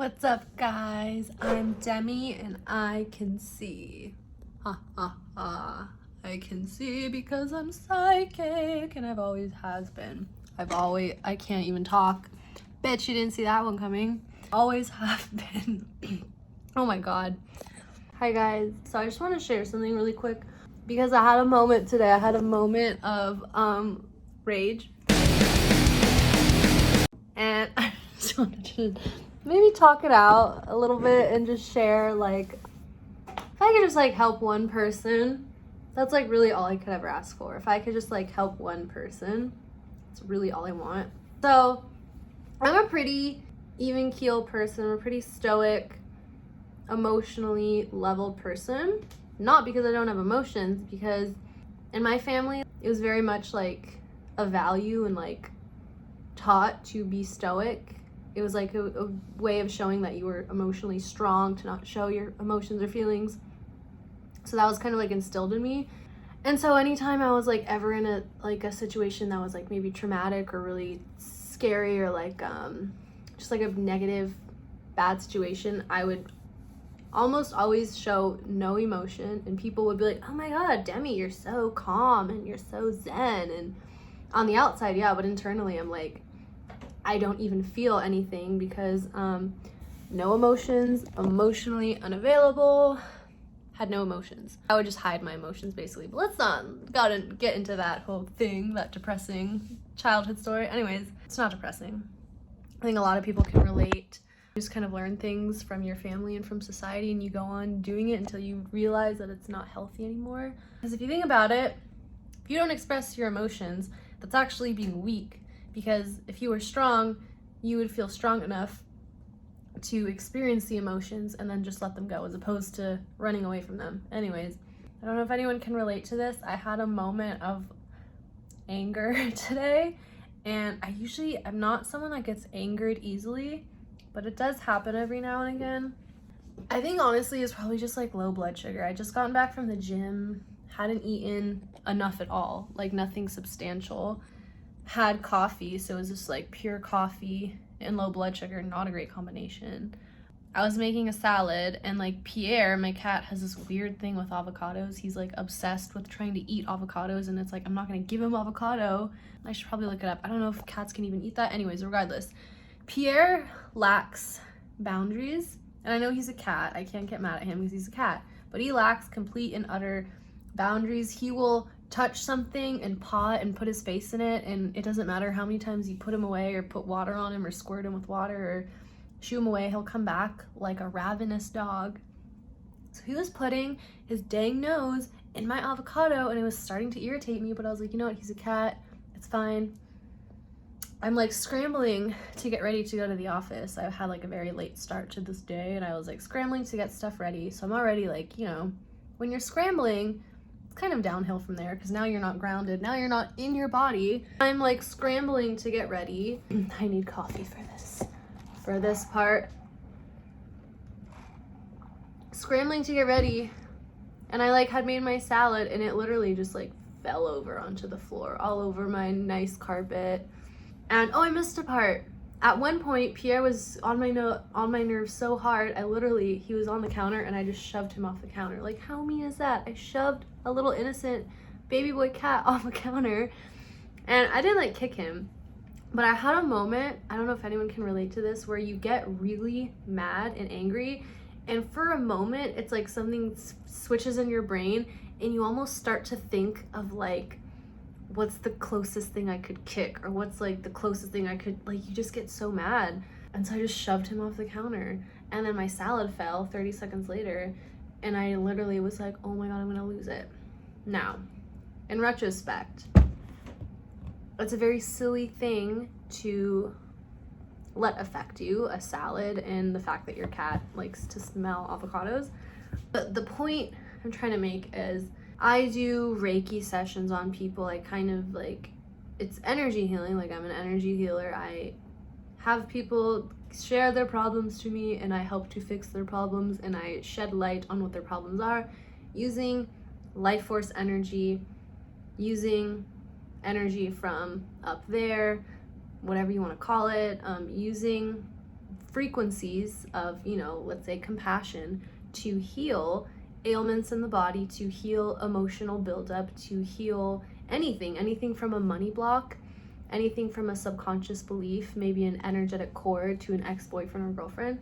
What's up, guys? I'm Demi and I can see. Ha ha ha. I can see because I'm psychic and I've always has been. I can't even talk. Bet you didn't see that one coming. Always have been. Oh my god. Hi guys. So I just want to share something really quick because I had a moment today. I had a moment of rage. And I just wanted to maybe talk it out a little bit and just share, like, if I could just like help one person, that's like really all I could ever ask for. If I could just like help one person, it's really all I want. So I'm a pretty even keel person. I'm a pretty stoic, emotionally leveled person. Not because I don't have emotions, because in my family it was very much like a value and like taught to be stoic. It was like a way of showing that you were emotionally strong, to not show your emotions or feelings. So that was kind of like instilled in me. And so anytime I was like ever in a situation that was like maybe traumatic or really scary or like just like a negative bad situation, I would almost always show no emotion, and people would be like, oh my god, Demi, you're so calm and you're so zen. And on the outside, yeah, but internally I'm like, I don't even feel anything because no emotions, emotionally unavailable, had no emotions. I would just hide my emotions basically. But let's not gotta get into that whole thing, that depressing childhood story. Anyways, it's not depressing. I think a lot of people can relate. You just kind of learn things from your family and from society, and you go on doing it until you realize that it's not healthy anymore. Because if you think about it, if you don't express your emotions, that's actually being weak. Because if you were strong, you would feel strong enough to experience the emotions and then just let them go, as opposed to running away from them. Anyways, I don't know if anyone can relate to this. I had a moment of anger today, and I'm not someone that gets angered easily, but it does happen every now and again. I think honestly it's probably just like low blood sugar. I just gotten back from the gym, hadn't eaten enough at all, like nothing substantial. Had coffee, so it was just like pure coffee and low blood sugar, not a great combination. I was making a salad, and like Pierre, my cat, has this weird thing with avocados. He's like obsessed with trying to eat avocados, and it's like, I'm not gonna give him avocado. I should probably look it up. I don't know if cats can even eat that. Anyways, regardless, Pierre lacks boundaries, and I know he's a cat. I can't get mad at him because he's a cat, but he lacks complete and utter boundaries. He will touch something and paw it and put his face in it, and it doesn't matter how many times you put him away or put water on him or squirt him with water or shoo him away, he'll come back like a ravenous dog. So he was putting his dang nose in my avocado, and it was starting to irritate me, but I was like, you know what, he's a cat, it's fine. I'm like scrambling to get ready to go to the office. I had like a very late start to this day, and I was like scrambling to get stuff ready. So I'm already like, you know, when you're scrambling, it's kind of downhill from there, because now you're not grounded, now you're not in your body. I'm like scrambling to get ready. I need coffee for this part. Scrambling to get ready, and I like had made my salad, and it literally just like fell over onto the floor, all over my nice carpet. And oh, I missed a part. At one point, Pierre was on my nerves so hard, he was on the counter, and I just shoved him off the counter. Like, how mean is that? I shoved a little innocent baby boy cat off a counter, and I didn't like kick him, but I had a moment, I don't know if anyone can relate to this, where you get really mad and angry, and for a moment, it's like something switches in your brain, and you almost start to think of like, what's the closest thing I could kick, or what's like the closest thing I could, like, you just get so mad. And so I just shoved him off the counter, and then my salad fell 30 seconds later, and I literally was like, oh my god, I'm gonna lose it. Now, in retrospect, it's a very silly thing to let affect you, a salad, and the fact that your cat likes to smell avocados. But the point I'm trying to make is, I do Reiki sessions on people. I kind of like, it's energy healing, like I'm an energy healer. I have people share their problems to me, and I help to fix their problems, and I shed light on what their problems are using life force energy, using energy from up there, whatever you want to call it, using frequencies of, you know, let's say compassion, to heal ailments in the body, to heal emotional buildup, to heal anything from a money block, anything from a subconscious belief, maybe an energetic cord to an ex-boyfriend or girlfriend.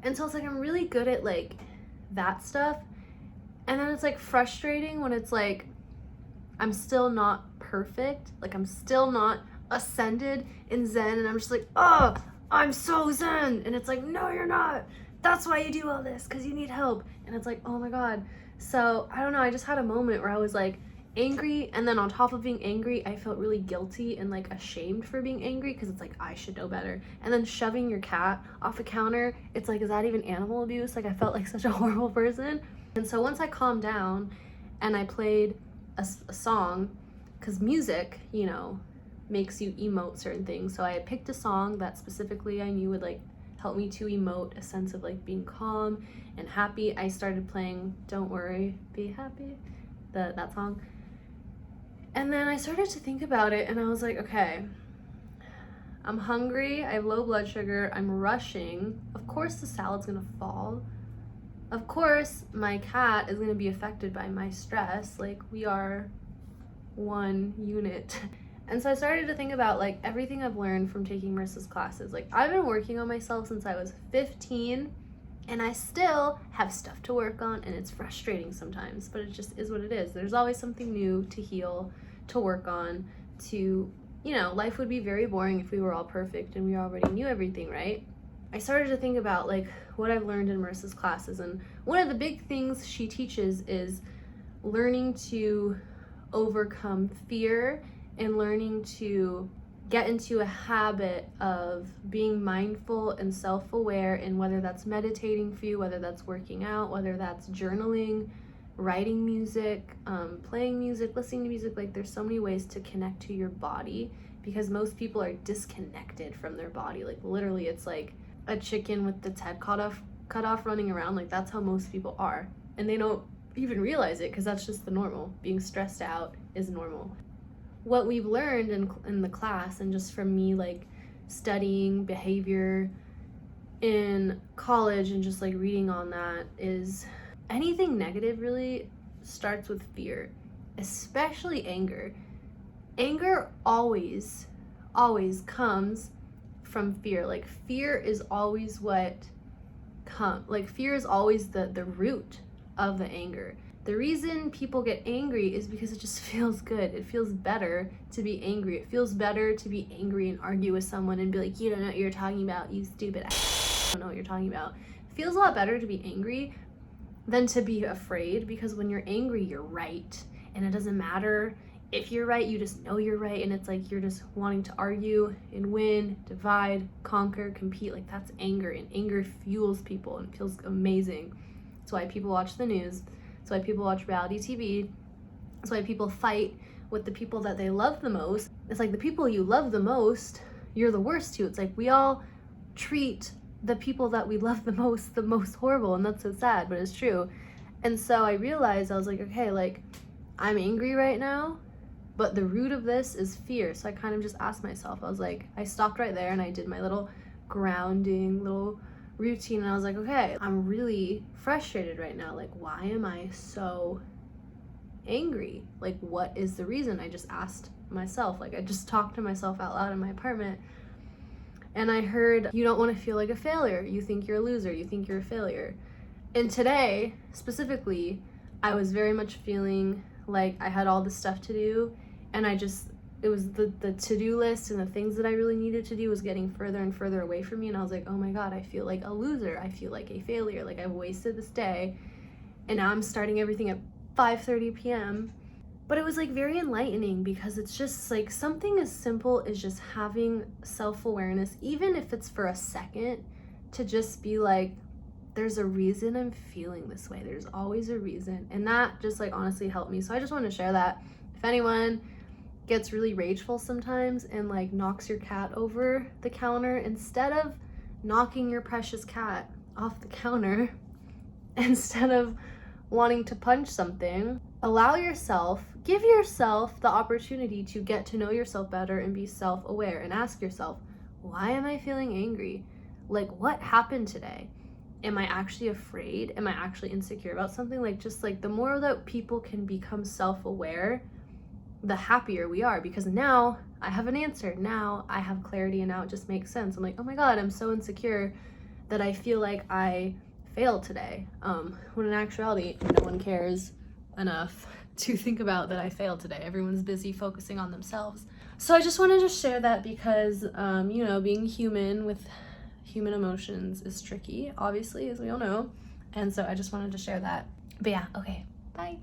And so it's like I'm really good at like that stuff. And then it's like frustrating when it's like I'm still not perfect, like I'm still not ascended in Zen, and I'm just like, oh, I'm so Zen. And it's like, no, you're not. That's why you do all this, because you need help. And it's like, oh my God. So I don't know, I just had a moment where I was like angry, and then on top of being angry, I felt really guilty and like ashamed for being angry, because it's like, I should know better. And then shoving your cat off a counter, it's like, is that even animal abuse? Like I felt like such a horrible person. And so once I calmed down and I played a song, because music, you know, makes you emote certain things. So I had picked a song that specifically I knew would like help me to emote a sense of like being calm and happy. I started playing Don't Worry, Be Happy, that song. And then I started to think about it, and I was like, okay, I'm hungry, I have low blood sugar, I'm rushing. Of course the salad's gonna fall. Of course my cat is gonna be affected by my stress. Like, we are one unit. And so I started to think about like everything I've learned from taking Marissa's classes. Like, I've been working on myself since I was 15, and I still have stuff to work on, and it's frustrating sometimes, but it just is what it is. There's always something new to heal, to work on, to, you know, life would be very boring if we were all perfect and we already knew everything, right? I started to think about like what I've learned in Marissa's classes, and one of the big things she teaches is learning to overcome fear and learning to get into a habit of being mindful and self-aware, and whether that's meditating for you, whether that's working out, whether that's journaling, writing music, playing music, listening to music. Like, there's so many ways to connect to your body, because most people are disconnected from their body. Like, literally, it's like a chicken with its head cut off running around. Like, that's how most people are, and they don't even realize it, because that's just the normal. Being stressed out is normal. What we've learned in the class, and just from me like studying behavior in college and just like reading on that, is anything negative really starts with fear, especially anger. Anger always comes from fear. Like, fear is always fear is always the root of the anger. The reason people get angry is because it just feels good. It feels better to be angry. It feels better to be angry and argue with someone and be like, you don't know what you're talking about, you stupid ass. I don't know what you're talking about. It feels a lot better to be angry than to be afraid, because when you're angry, you're right. And it doesn't matter if you're right, you just know you're right. And it's like you're just wanting to argue and win, divide, conquer, compete. Like, that's anger. And anger fuels people and it feels amazing. That's why people watch the news. That's why people watch reality TV. That's why people fight with the people that they love the most. It's like the people you love the most, you're the worst to. It's like we all treat the people that we love the most horrible, and that's so sad, but it's true. And so I realized, I was like, okay, like, I'm angry right now, but the root of this is fear. So I kind of just asked myself, I was like, I stopped right there and I did my little grounding little routine, and I was like, okay, I'm really frustrated right now. Like, why am I so angry? Like, what is the reason? I just asked myself. Like, I just talked to myself out loud in my apartment, and I heard, you don't want to feel like a failure. You think you're a loser. You think you're a failure. And today, specifically, I was very much feeling like I had all this stuff to do, and it was the to-do list and the things that I really needed to do was getting further and further away from me. And I was like, oh my God, I feel like a loser. I feel like a failure. Like, I've wasted this day, and now I'm starting everything at 5:30 p.m. But it was like very enlightening, because it's just like something as simple as just having self-awareness, even if it's for a second, to just be like, there's a reason I'm feeling this way. There's always a reason. And that just like honestly helped me. So I just want to share that. If anyone gets really rageful sometimes and like knocks your cat over the counter, instead of knocking your precious cat off the counter, instead of wanting to punch something, give yourself the opportunity to get to know yourself better and be self-aware, and ask yourself, why am I feeling angry? like, what happened today? Am I actually afraid? Am I actually insecure about something? Like, just like the more that people can become self-aware, the happier we are, because now I have an answer. Now I have clarity, and now it just makes sense. I'm like, oh my God, I'm so insecure that I feel like I failed today. When in actuality, no one cares enough to think about that I failed today. Everyone's busy focusing on themselves. So I just wanted to share that because, you know, being human with human emotions is tricky, obviously, as we all know. And so I just wanted to share that. But yeah, okay, bye.